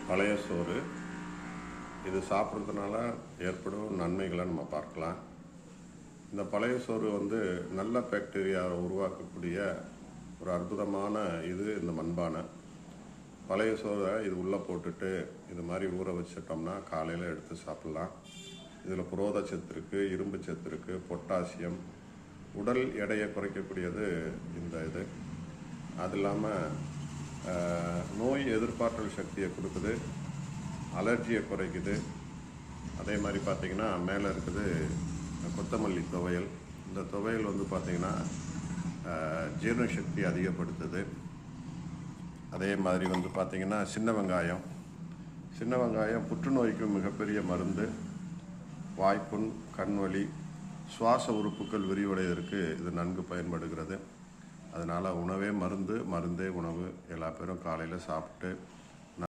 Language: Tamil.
பழைய சோறு. இது சாப்பிட்றதுனால ஏற்படும் நன்மைகளை நம்ம பார்க்கலாம். இந்த பழைய சோறு நல்ல பாக்டீரியாவை உருவாக்கக்கூடிய ஒரு அற்புதமான இந்த மண்பானை. பழைய சோறை இது உள்ளே போட்டுட்டு இது மாதிரி ஊற வச்சிட்டோம்னா காலையில் எடுத்து சாப்பிட்லாம். இதில் புரோதச்சத்து இருக்குது, இரும்பு சத்து இருக்குது, பொட்டாசியம், உடல் எடையை குறைக்கக்கூடியது இது. அது இல்லாமல் நோய் எதிர்ப்பாற்றல் சக்தியை கொடுக்குது, அலர்ஜியை குறைக்குது. அதே மாதிரி பார்த்திங்கன்னா மேலே இருக்குது கொத்தமல்லி துவையல். இந்த துவையல் பார்த்திங்கன்னா ஜீரண சக்தி அதிகப்படுத்துது. அதே மாதிரி பார்த்திங்கன்னா சின்ன வெங்காயம் புற்றுநோய்க்கு மிகப்பெரிய மருந்து. வாய்ப்புண், கண்வலி, சுவாச உறுப்புகள் விரிவடைவதற்கு இது நன்கு பயன்படுகிறது. அதனால் உணவே மருந்து, மருந்தே உணவு. எல்லா பேரும் காலையில் சாப்பிட்டு